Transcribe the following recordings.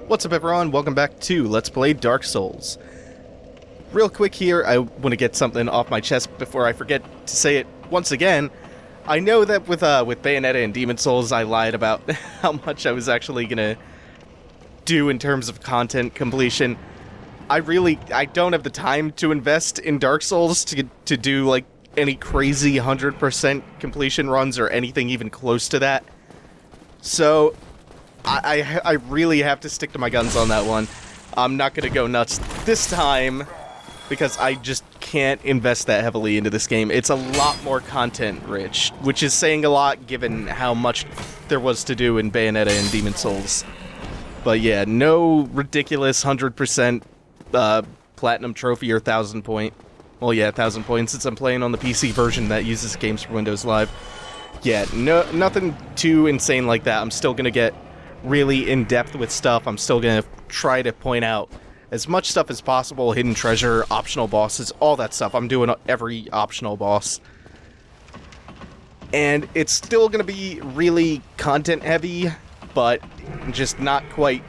What's up everyone, welcome back to Let's Play Dark Souls. Real quick here, I want to get something off my chest before I forget to say it once again. I know that with Bayonetta and Demon Souls I lied about how much I was actually gonna do in terms of content completion. I don't have the time to invest in Dark Souls to do like any crazy 100% completion runs or anything even close to that. So I really have to stick to my guns on that one. I'm not gonna go nuts this time because I just can't invest that heavily into this game. It's a lot more content rich, which is saying a lot given how much there was to do in Bayonetta and Demon Souls. But yeah, no ridiculous 100% platinum trophy or 1,000 point. Well, yeah, 1,000 points since I'm playing on the PC version that uses games for Windows Live. Yeah, nothing too insane like that. I'm still gonna get really in-depth with stuff. I'm still gonna try to point out as much stuff as possible, hidden treasure, optional bosses, all that stuff. I'm doing every optional boss. And it's still gonna be really content-heavy, but just not quite,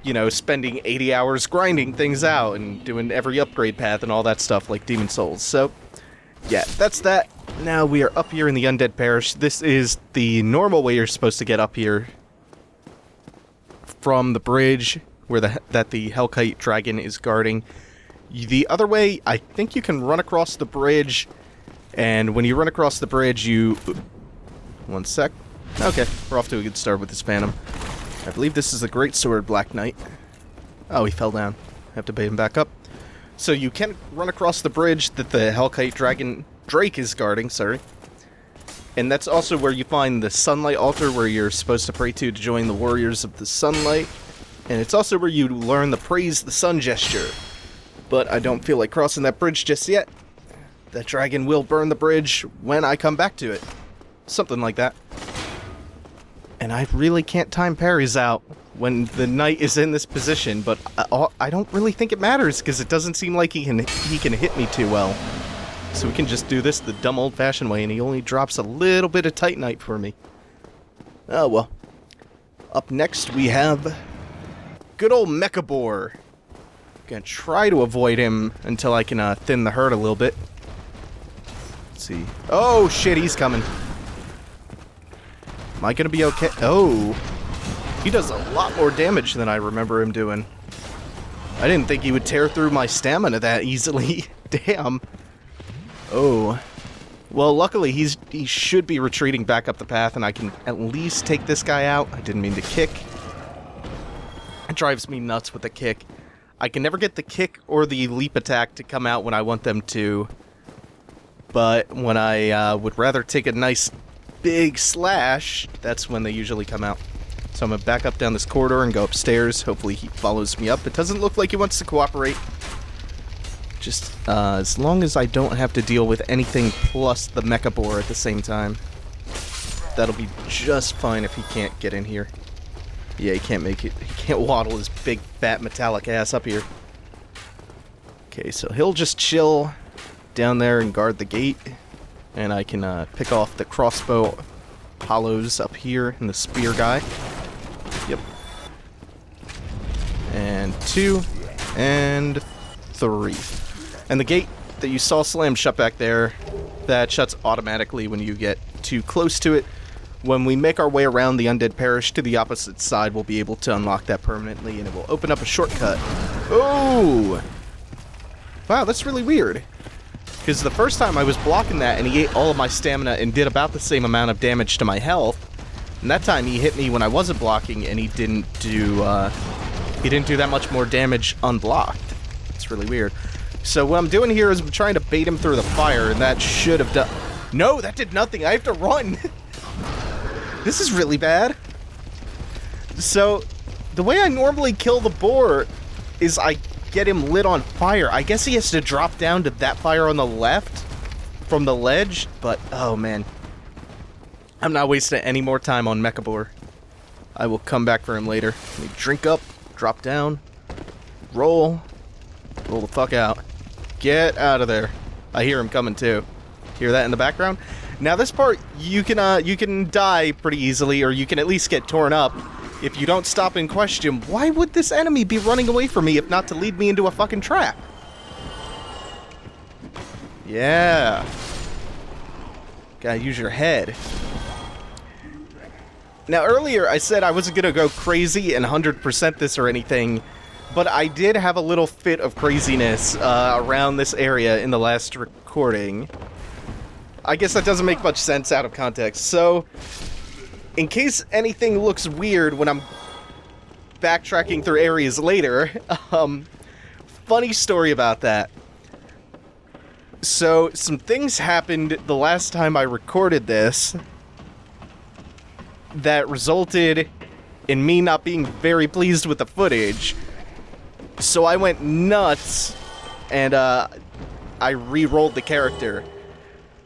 you know, spending 80 hours grinding things out and doing every upgrade path and all that stuff like Demon Souls. So, yeah, that's that. Now we are up here in the Undead Parish. This is the normal way you're supposed to get up here from the bridge where the Hellkite dragon is guarding. The other way, I think you can run across the bridge, and when you run across the bridge, you... One sec. Okay, we're off to a good start with this Phantom. I believe this is the Great Sword Black Knight. Oh, he fell down. Have to bait him back up. So you can run across the bridge that the Hellkite Drake is guarding, sorry. And that's also where you find the Sunlight Altar where you're supposed to pray to join the Warriors of the Sunlight. And it's also where you learn the Praise the Sun gesture. But I don't feel like crossing that bridge just yet. That dragon will burn the bridge when I come back to it. Something like that. And I really can't time parries out when the knight is in this position, but I don't really think it matters because it doesn't seem like he can hit me too well. So we can just do this the dumb old-fashioned way, and he only drops a little bit of Titanite for me. Oh well. Up next we have good old Mechabore. Gonna try to avoid him until I can thin the herd a little bit. Let's see. Oh shit, he's coming. Am I gonna be okay? Oh. He does a lot more damage than I remember him doing. I didn't think he would tear through my stamina that easily. Damn. Oh. Well, luckily he should be retreating back up the path and I can at least take this guy out. I didn't mean to kick. It drives me nuts with the kick. I can never get the kick or the leap attack to come out when I want them to. But when I would rather take a nice big slash, that's when they usually come out. So I'm gonna back up down this corridor and go upstairs. Hopefully he follows me up. It doesn't look like he wants to cooperate. Just as long as I don't have to deal with anything plus the Mechabore at the same time. That'll be just fine if he can't get in here. Yeah, he can't make it. He can't waddle his big, fat, metallic ass up here. Okay, so he'll just chill down there and guard the gate. And I can pick off the crossbow hollows up here and the spear guy. Yep. And 2. And 3. And the gate that you saw slam shut back there, that shuts automatically when you get too close to it. When we make our way around the Undead Parish to the opposite side, we'll be able to unlock that permanently, and it will open up a shortcut. Oh! Wow, that's really weird. Because the first time I was blocking that, and he ate all of my stamina and did about the same amount of damage to my health. And that time he hit me when I wasn't blocking, and he didn't do that much more damage unblocked. It's really weird. So what I'm doing here is I'm trying to bait him through the fire, and that should have done... No, that did nothing. I have to run. This is really bad. So, the way I normally kill the boar is I get him lit on fire. I guess he has to drop down to that fire on the left from the ledge, but oh man. I'm not wasting any more time on Mechabore. I will come back for him later. Let me drink up, drop down, roll the fuck out. Get out of there. I hear him coming too. Hear that in the background? Now this part, you can die pretty easily, or you can at least get torn up. if you don't stop and question, why would this enemy be running away from me if not to lead me into a fucking trap? Yeah. Gotta use your head. Now, earlier I said I wasn't gonna go crazy and 100% this or anything, but I did have a little fit of craziness around this area in the last recording. I guess that doesn't make much sense out of context. So, in case anything looks weird when I'm backtracking through areas later, funny story about that. So, some things happened the last time I recorded this that resulted in me not being very pleased with the footage. So I went nuts, and I re-rolled the character,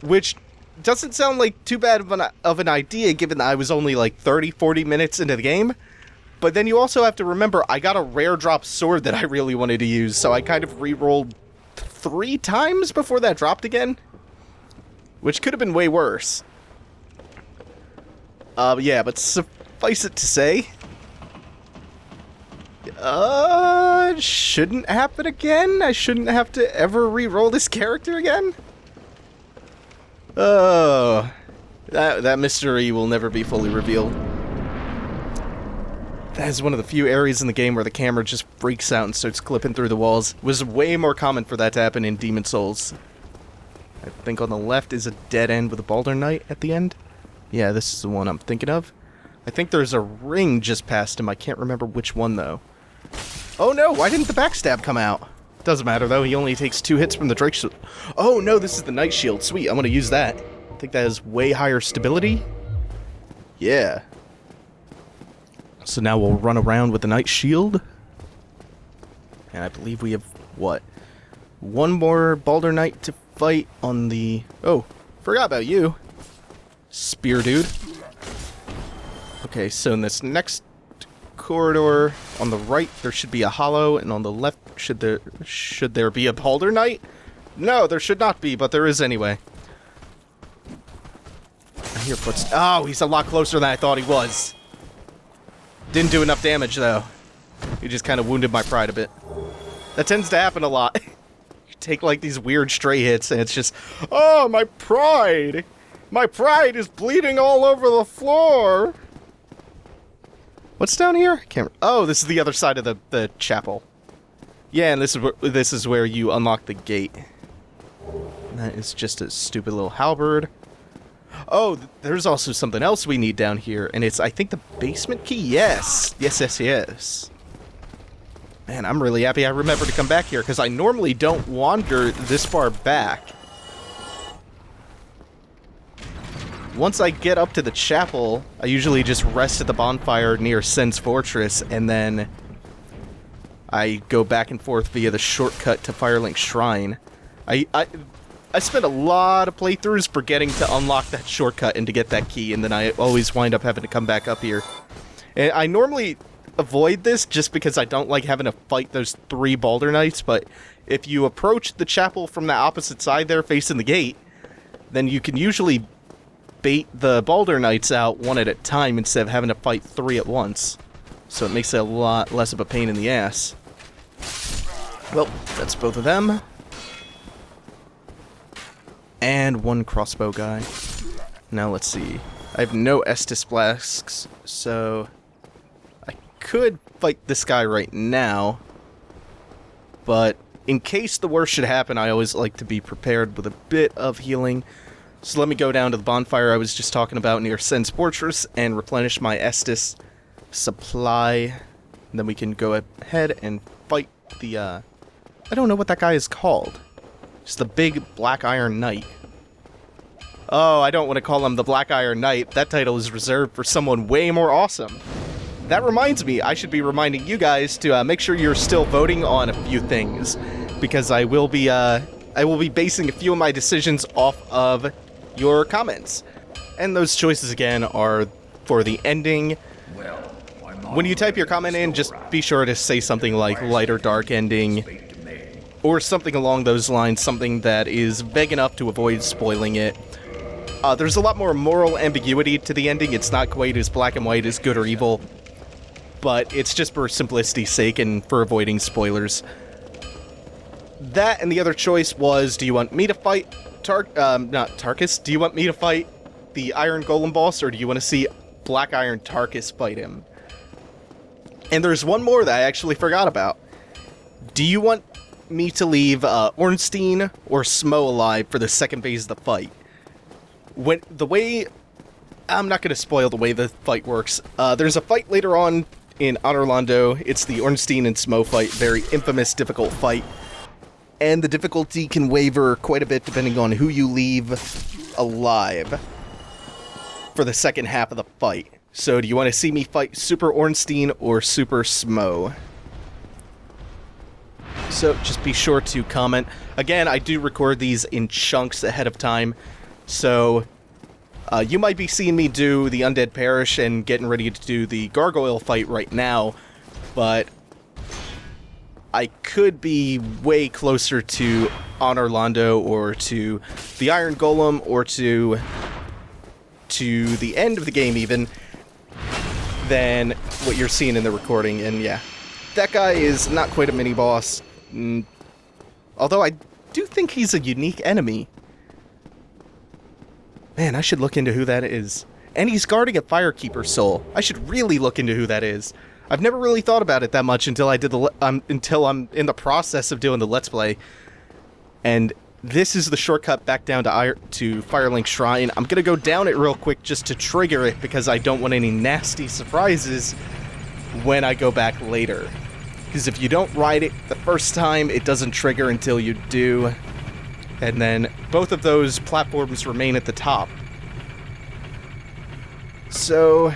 which doesn't sound like too bad of an idea given that I was only like 30-40 minutes into the game. But then you also have to remember I got a rare drop sword that I really wanted to use, so I kind of re-rolled 3 times before that dropped again, which could have been way worse. Yeah, but suffice it to say, shouldn't happen again? I shouldn't have to ever re-roll this character again? Oh, that mystery will never be fully revealed. That is one of the few areas in the game where the camera just freaks out and starts clipping through the walls. It was way more common for that to happen in Demon Souls. I think on the left is a dead end with a Baldur Knight at the end. Yeah, this is the one I'm thinking of. I think there's a ring just past him. I can't remember which one, though. Oh, no! Why didn't the backstab come out? Doesn't matter, though. He only takes 2 hits from the Drake Shield. Oh, no, this is the Knight Shield. Sweet, I'm gonna use that. I think that has way higher stability. Yeah. So now we'll run around with the Knight Shield. And I believe we have, what? 1 more Baldur Knight to fight on the... Oh, forgot about you. Spear dude. Okay, so in this next corridor on the right there should be a hollow, and on the left should there be a Baldur Knight? No, there should not be, but there is anyway. I hear footsteps. Oh, he's a lot closer than I thought he was. Didn't do enough damage though. He just kind of wounded my pride a bit. That tends to happen a lot. You take like these weird stray hits and it's just, oh, my pride! My pride is bleeding all over the floor! What's down here? Oh, this is the other side of the chapel. Yeah, and this is where you unlock the gate. That is just a stupid little halberd. Oh, there's also something else we need down here, and it's, I think, the basement key? Yes! Yes. Man, I'm really happy I remembered to come back here, because I normally don't wander this far back. Once I get up to the chapel, I usually just rest at the bonfire near Sen's Fortress, and then I go back and forth via the shortcut to Firelink Shrine. I spent a lot of playthroughs forgetting to unlock that shortcut and to get that key, and then I always wind up having to come back up here. And I normally avoid this just because I don't like having to fight those 3 Baldur Knights, but if you approach the chapel from the opposite side there facing the gate, then you can usually bait the Baldur Knights out 1 at a time instead of having to fight 3 at once. So it makes it a lot less of a pain in the ass. Well, that's both of them. And 1 crossbow guy. Now let's see. I have no Estus flasks, so I could fight this guy right now. But in case the worst should happen, I always like to be prepared with a bit of healing. So let me go down to the bonfire I was just talking about near Sen's Fortress and replenish my Estus supply. And then we can go ahead and fight the, I don't know what that guy is called. Just the big Black Iron Knight. Oh, I don't want to call him the Black Iron Knight. That title is reserved for someone way more awesome. That reminds me, I should be reminding you guys to make sure you're still voting on a few things. Because I will be basing a few of my decisions off of your comments. And those choices, again, are for the ending. When you type your comment in, just be sure to say something like light or dark ending. Or something along those lines, something that is vague enough to avoid spoiling it. There's a lot more moral ambiguity to the ending. It's not quite as black and white as good or evil. but it's just for simplicity's sake and for avoiding spoilers. That and the other choice was, do you want me to fight not Tarkus? Do you want me to fight the Iron Golem boss, or do you want to see Black Iron Tarkus fight him? And there's one more that I actually forgot about. Do you want me to leave Ornstein or Smo alive for the second phase of the fight? I'm not going to spoil the way the fight works. There's a fight later on in Anorlando. It's the Ornstein and Smo fight. Very infamous, difficult fight. And the difficulty can waver quite a bit depending on who you leave alive for the second half of the fight. So do you want to see me fight Super Ornstein or Super Smo? So just be sure to comment. Again, I do record these in chunks ahead of time. So you might be seeing me do the Undead Parish and getting ready to do the Gargoyle fight right now. But I could be way closer to Anorlando or to the Iron Golem or to the end of the game even than what you're seeing in the recording. And yeah, that guy is not quite a mini-boss. Although I do think he's a unique enemy. Man, I should look into who that is. And he's guarding a Firekeeper soul. I should really look into who that is. I've never really thought about it that much until until I'm in the process of doing the Let's Play. And this is the shortcut back down to Firelink Shrine. I'm gonna go down it real quick just to trigger it because I don't want any nasty surprises when I go back later. Because if you don't ride it the first time, it doesn't trigger until you do. And then both of those platforms remain at the top. So,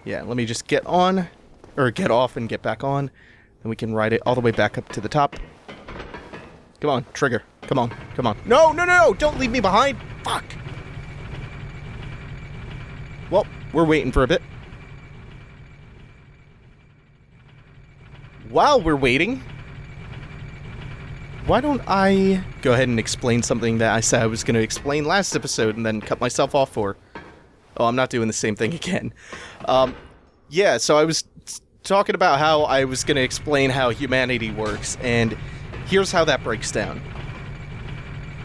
yeah, let me just get on, or get off and get back on. Then we can ride it all the way back up to the top. Come on, trigger. Come on, come on. No, no, no, no! Don't leave me behind! Fuck! Well, we're waiting for a bit. While we're waiting, why don't I go ahead and explain something that I said I was going to explain last episode and then cut myself off for? Oh, I'm not doing the same thing again. Yeah, so I was talking about how I was going to explain how humanity works, and here's how that breaks down.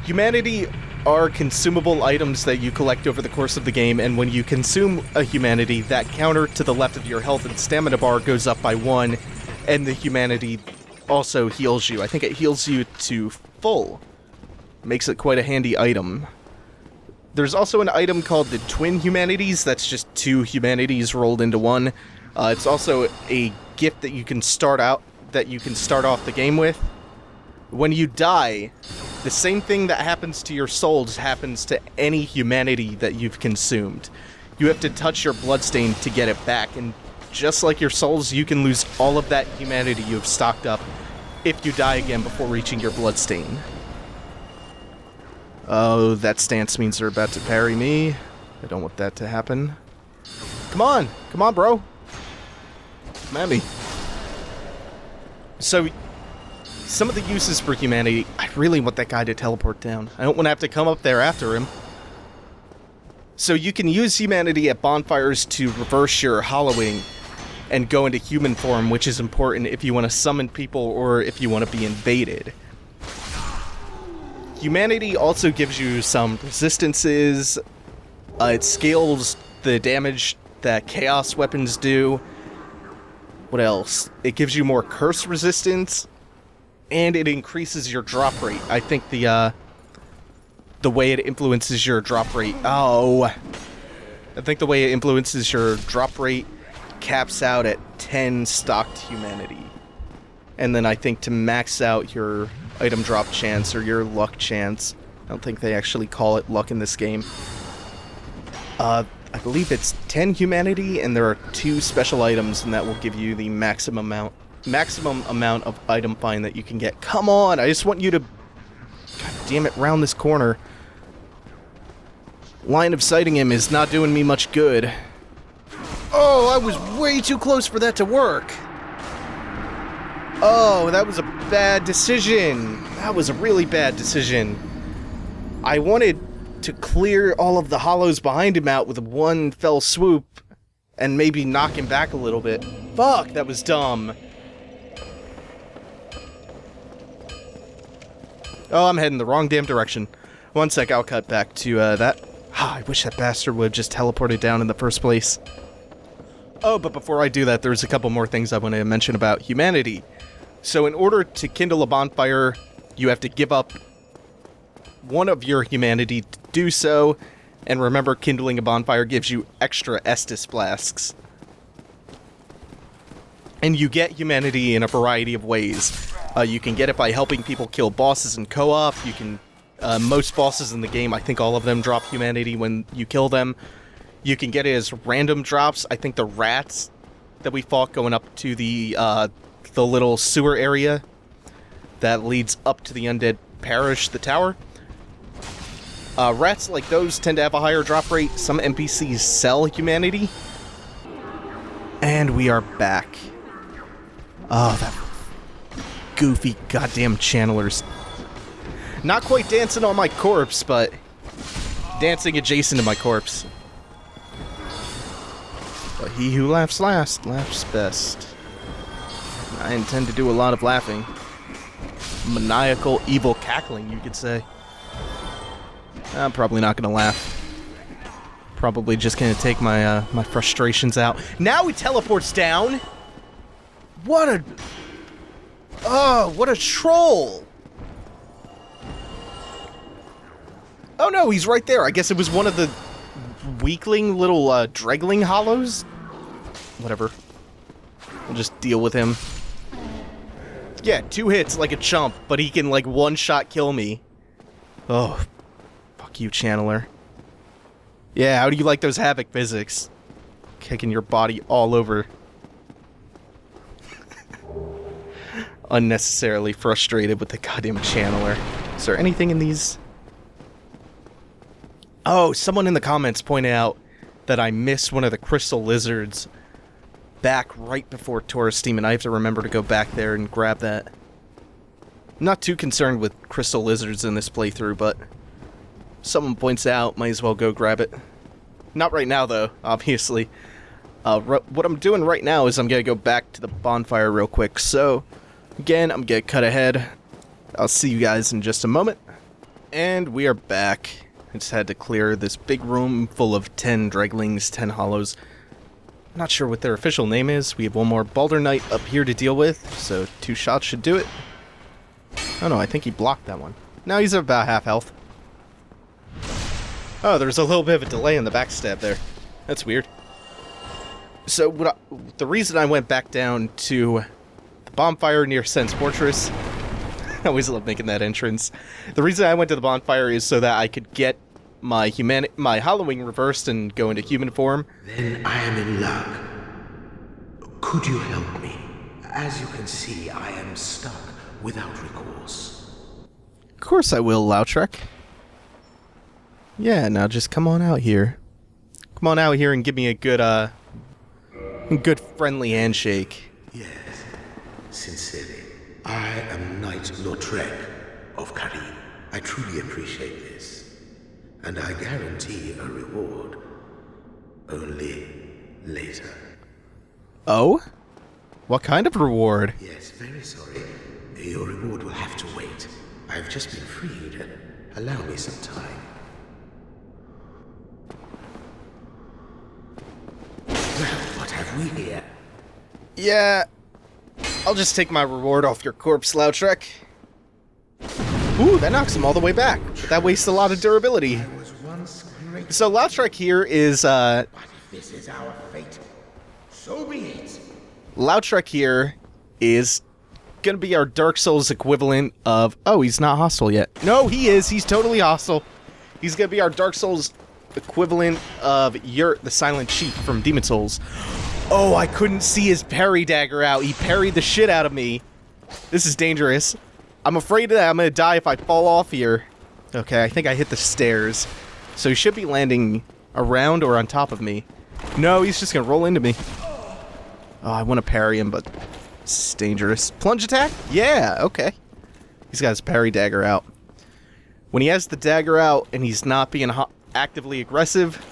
Humanity are consumable items that you collect over the course of the game, and when you consume a humanity, that counter to the left of your health and stamina bar goes up by 1, and the humanity also heals you. I think it heals you to full. Makes it quite a handy item. There's also an item called the Twin Humanities. That's just 2 humanities rolled into 1. It's also a gift that you can start off the game with. When you die, the same thing that happens to your souls happens to any humanity that you've consumed. You have to touch your bloodstain to get it back, and just like your souls, you can lose all of that humanity you have stocked up if you die again before reaching your bloodstain. Oh, that stance means they're about to parry me. I don't want that to happen. Come on! Come on, bro! Come at me. So, some of the uses for humanity, I really want that guy to teleport down. I don't want to have to come up there after him. So you can use humanity at bonfires to reverse your hollowing and go into human form, which is important if you want to summon people or if you want to be invaded. Humanity also gives you some resistances. It scales the damage that chaos weapons do. What else? It gives you more curse resistance, and it increases your drop rate. I think the way it influences your drop rate... Oh! I think the way it influences your drop rate caps out at 10 stocked humanity. And then I think to max out your item drop chance or your luck chance, I don't think they actually call it luck in this game. I believe it's 10 humanity, and there are 2 special items, and that will give you the maximum amount of item find that you can get. Come on, I just want you to... God damn it, round this corner. Line of sighting him is not doing me much good. Oh, I was way too close for that to work. Oh, that was a bad decision. That was a really bad decision. I wanted to clear all of the hollows behind him out with one fell swoop, and maybe knock him back a little bit. Fuck, that was dumb. Oh, I'm heading the wrong damn direction. One sec, I'll cut back to that. I wish that bastard would have just teleported down in the first place. Oh, but before I do that, there's a couple more things I want to mention about humanity. So in order to kindle a bonfire, you have to give up one of your humanity to do so. And remember, kindling a bonfire gives you extra Estus flasks. And you get humanity in a variety of ways. You can get it by helping people kill bosses in co-op. You can... most bosses in the game, I think all of them drop humanity when you kill them. You can get it as random drops. I think the rats that we fought going up to the little sewer area that leads up to the Undead Parish, the tower. Rats like those tend to have a higher drop rate. Some NPCs sell humanity. And we are back. Oh, that goofy goddamn channelers. Not quite dancing on my corpse, but dancing adjacent to my corpse. But he who laughs last, laughs best. I intend to do a lot of laughing. Maniacal, evil cackling, you could say. I'm probably not going to laugh. Probably just going to take my my frustrations out. Now he teleports down! What a... Oh, what a troll! Oh no, he's right there. I guess it was one of the weakling little dregling hollows? Whatever. We'll just deal with him. Yeah, 2 hits like a chump, but he can like one-shot kill me. Oh, fuck you, Channeler. Yeah, how do you like those havoc physics? Kicking your body all over. Unnecessarily frustrated with the goddamn Channeler. Is there anything in these? Oh, someone in the comments pointed out that I missed one of the crystal lizards back right before Taurus Demon. I have to remember to go back there and grab that. I'm not too concerned with crystal lizards in this playthrough, but someone points out, might as well go grab it. Not right now, though, obviously. What I'm doing right now is I'm going to go back to the bonfire real quick. So, again, I'm going to cut ahead. I'll see you guys in just a moment. And we are back. I just had to clear this big room full of 10 dreglings, 10 hollows. Not sure what their official name is. We have one more Balder Knight up here to deal with, so 2 shots should do it. Oh no, I think he blocked that one. Now he's about half health. Oh, there's a little bit of a delay in the backstab there. That's weird. So the reason I went back down to the bonfire near Sen's Fortress... I always love making that entrance. The reason I went to the bonfire is so that I could get my hollowing reversed and go into human form. Then I am in luck. Could you help me? As you can see, I am stuck without recourse. Of course I will, Lautrec. Yeah, now just come on out here. Come on out here and give me a good friendly handshake. Yes, sincerely. I am Knight Lautrec of Karim. I truly appreciate this. And I guarantee a reward. Only later. Oh? What kind of reward? Yes, very sorry. Your reward will have to wait. I've just been freed. Allow me some time. Well, what have we here? Yeah, I'll just take my reward off your corpse, Lautrec. Ooh, that knocks him all the way back. But that wastes a lot of durability. So Lautrec here is, But if this is our fate, so be it. Lautrec here is gonna be our Dark Souls equivalent of... Oh, he's not hostile yet. No, he is. He's totally hostile. He's gonna be our Dark Souls equivalent of Yurt, the Silent Chief from Demon Souls. Oh, I couldn't see his parry dagger out. He parried the shit out of me. This is dangerous. I'm afraid that I'm gonna die if I fall off here. Okay, I think I hit the stairs. So he should be landing around or on top of me. No, he's just gonna roll into me. Oh, I want to parry him, but this is dangerous. Plunge attack? Yeah, okay. He's got his parry dagger out. When he has the dagger out and he's not being actively aggressive,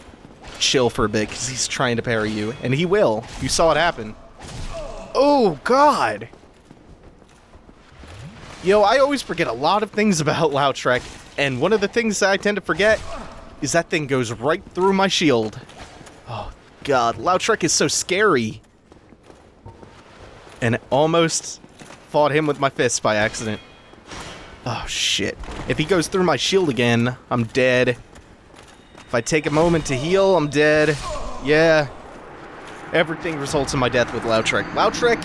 chill for a bit, because he's trying to parry you. And he will. You saw it happen. Oh, God! Yo, I always forget a lot of things about Lautrec, and one of the things that I tend to forget is that thing goes right through my shield. Oh, God. Lautrec is so scary. And almost fought him with my fists by accident. Oh, shit. If he goes through my shield again, I'm dead. If I take a moment to heal, I'm dead. Yeah. Everything results in my death with Lautrec. Lautrec,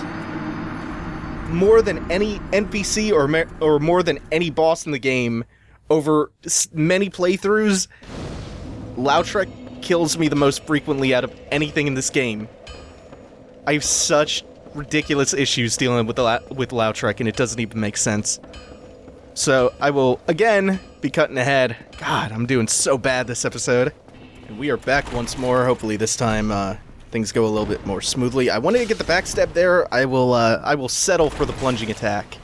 more than any NPC or more than any boss in the game, over many playthroughs, Lautrec kills me the most frequently out of anything in this game. I have such ridiculous issues dealing with Lautrec, and it doesn't even make sense. So, I will, again, be cutting ahead. God, I'm doing so bad this episode. And we are back once more. Hopefully this time, things go a little bit more smoothly. I wanted to get the backstab there. I will settle for the plunging attack.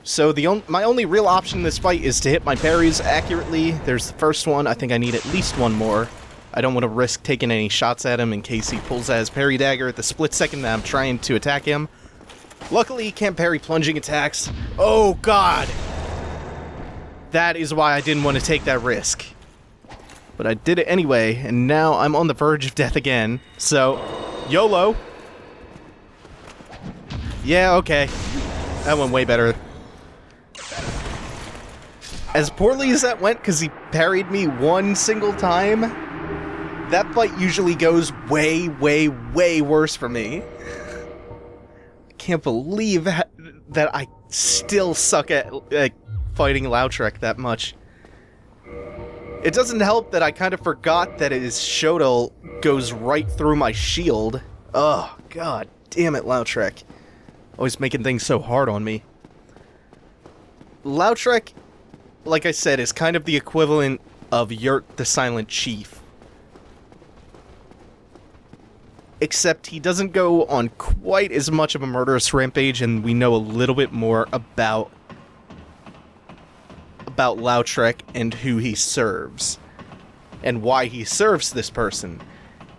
So, my only real option in this fight is to hit my parries accurately. There's the first one. I think I need at least one more. I don't want to risk taking any shots at him in case he pulls out his parry dagger at the split second that I'm trying to attack him. Luckily, he can't parry plunging attacks. Oh, God! That is why I didn't want to take that risk. But I did it anyway, and now I'm on the verge of death again. So, YOLO! Yeah, okay. That went way better. As poorly as that went, because he parried me one single time, that fight usually goes way, way, way worse for me. Can't believe that I still suck at fighting Lautrec that much. It doesn't help that I kind of forgot that his Shotel goes right through my shield. Oh, God damn it, Lautrec. Always making things so hard on me. Lautrec, like I said, is kind of the equivalent of Yurt the Silent Chief. Except he doesn't go on quite as much of a murderous rampage, and we know a little bit more about Lautrec and who he serves. And why he serves this person.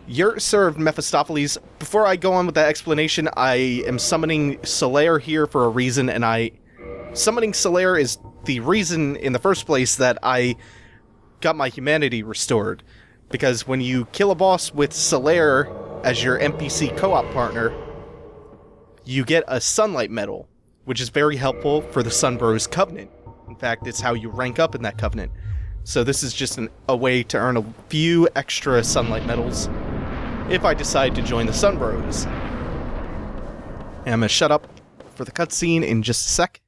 Yurt served Mephistopheles. Before I go on with that explanation, I am summoning Solaire here for a reason, and summoning Solaire is the reason in the first place that I got my humanity restored. Because when you kill a boss with Solaire as your NPC co-op partner, you get a Sunlight Medal, which is very helpful for the Sunbros Covenant. In fact, it's how you rank up in that Covenant. So this is just a way to earn a few extra Sunlight Medals if I decide to join the Sunbros. And I'm gonna shut up for the cutscene in just a sec.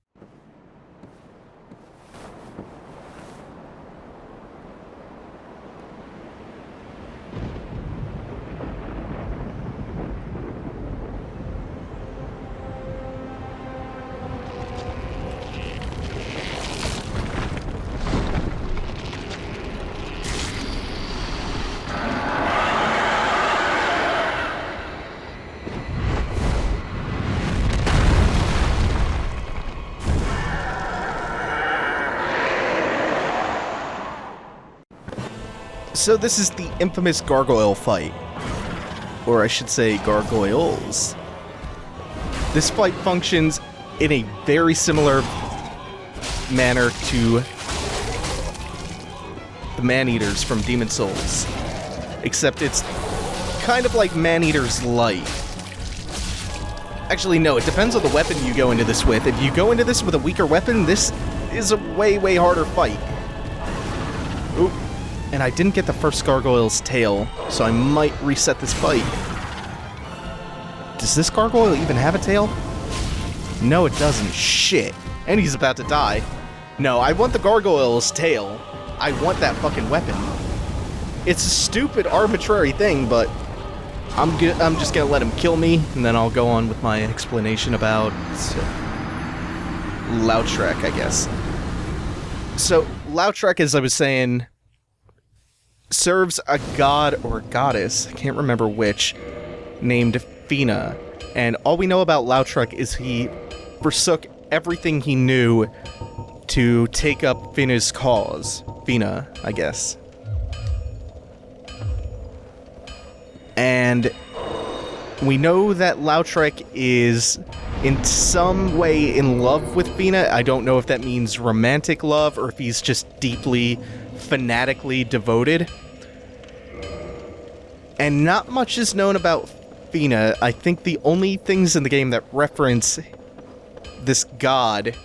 So this is the infamous Gargoyle fight. Or I should say Gargoyles. This fight functions in a very similar manner to the Man-Eaters from Demon Souls. Except it's kind of like Man-Eaters Light. Actually, no, it depends on the weapon you go into this with. If you go into this with a weaker weapon, this is a way, way harder fight. Oop. And I didn't get the first Gargoyle's tail, so I might reset this fight. Does this Gargoyle even have a tail? No, it doesn't. Shit. And he's about to die. No, I want the Gargoyle's tail. I want that fucking weapon. It's a stupid, arbitrary thing, but I'm just gonna let him kill me, and then I'll go on with my explanation about Lautrec, I guess. So, Lautrec, as I was saying, serves a god or goddess, I can't remember which, named Fina. And all we know about Lautrec is he forsook everything he knew to take up Fina's cause. Fina, I guess. And we know that Lautrec is in some way in love with Fina. I don't know if that means romantic love or if he's just deeply, fanatically devoted. And not much is known about Fina. I think the only things in the game that reference this god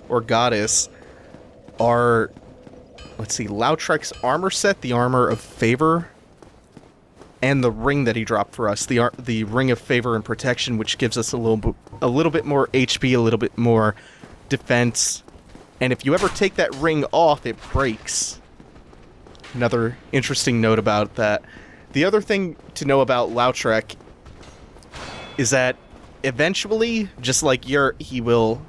or goddess are, let's see, Lautrec's armor set, the Armor of Favor, and the ring that he dropped for us, the Ring of Favor and Protection, which gives us a little bit more HP, a little bit more defense. And if you ever take that ring off, it breaks. Another interesting note about that. The other thing to know about Lautrec is that eventually, just like he will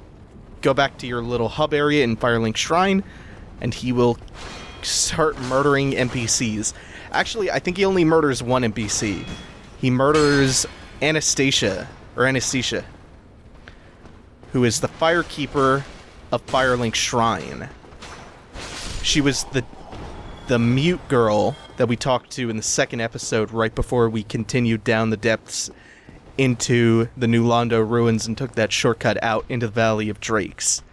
go back to your little hub area in Firelink Shrine, and he will start murdering NPCs. Actually, I think he only murders one NPC. He murders Anastasia, who is the Firekeeper of Firelink Shrine. She was the mute girl that we talked to in the second episode right before we continued down the depths into the New Londo ruins and took that shortcut out into the Valley of Drakes.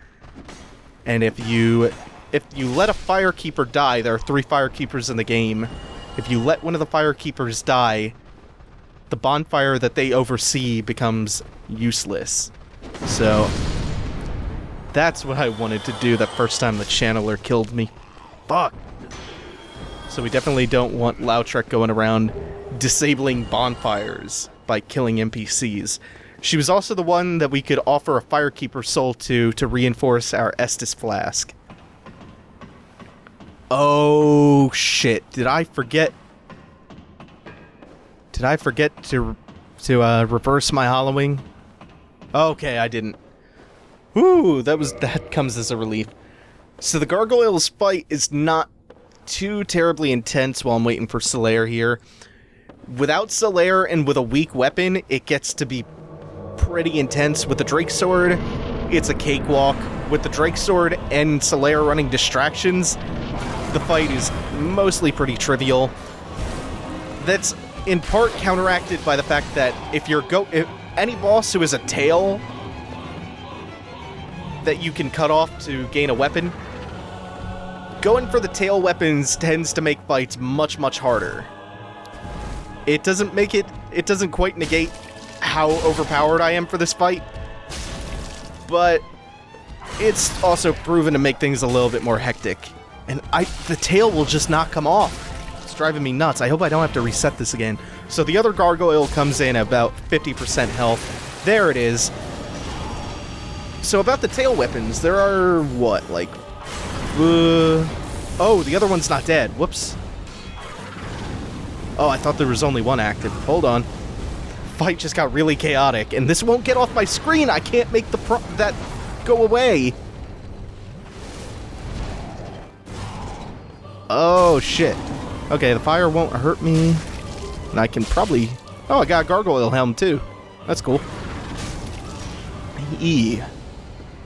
And if you let a Firekeeper die, there are 3 Firekeepers in the game. If you let one of the Firekeepers die, the bonfire that they oversee becomes useless. So that's what I wanted to do the first time the Channeler killed me. Fuck! So we definitely don't want Lautrec going around disabling bonfires by killing NPCs. She was also the one that we could offer a Firekeeper soul to reinforce our Estus flask. Oh shit! Did I forget to reverse my hollowing? Okay, I didn't. Woo! That comes as a relief. So the Gargoyles fight is not too terribly intense while I'm waiting for Solaire here. Without Solaire and with a weak weapon, it gets to be pretty intense. With the Drake Sword, it's a cakewalk. With the Drake Sword and Solaire running distractions, the fight is mostly pretty trivial. That's in part counteracted by the fact that if any boss who has a tail that you can cut off to gain a weapon, going for the tail weapons tends to make fights much, much harder. It doesn't quite negate how overpowered I am for this fight, but it's also proven to make things a little bit more hectic. And the tail will just not come off. It's driving me nuts. I hope I don't have to reset this again. So the other Gargoyle comes in at about 50% health. There it is. So about the tail weapons, there are, what, like... oh, the other one's not dead. Whoops. Oh, I thought there was only one active. Hold on. Fight just got really chaotic, and this won't get off my screen. I can't make that go away. Oh, shit. Okay, the fire won't hurt me. And I can probably... Oh, I got a Gargoyle helm, too. That's cool. Yeah,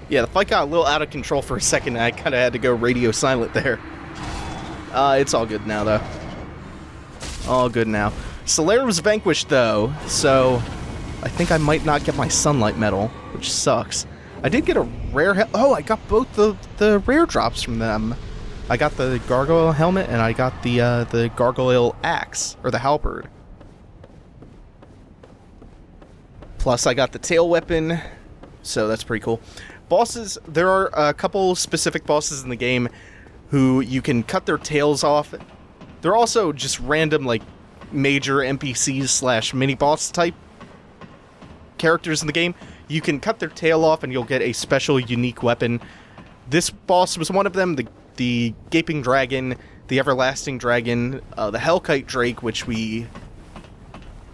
the fight got a little out of control for a second. I kind of had to go radio silent there. It's all good now, though. All good now. Solaire was vanquished, though, so I think I might not get my Sunlight Medal, which sucks. I did get a rare... Oh, I got both the rare drops from them. I got the Gargoyle helmet, and I got the Gargoyle axe, or the halberd. Plus, I got the tail weapon, so that's pretty cool. Bosses, there are a couple specific bosses in the game who you can cut their tails off. They're also just random, like, major NPCs slash mini-boss type characters in the game. You can cut their tail off and you'll get a special, unique weapon. This boss was one of them, the Gaping Dragon, the Everlasting Dragon, the Hellkite Drake, which we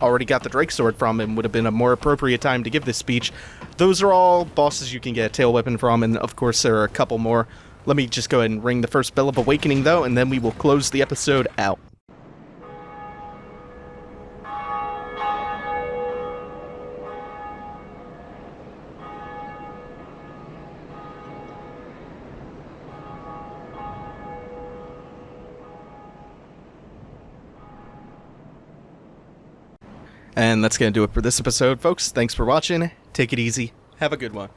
already got the Drake Sword from and would have been a more appropriate time to give this speech. Those are all bosses you can get a tail weapon from, and of course there are a couple more. Let me just go ahead and ring the first bell of awakening, though, and then we will close the episode out. And that's going to do it for this episode, folks. Thanks for watching. Take it easy. Have a good one.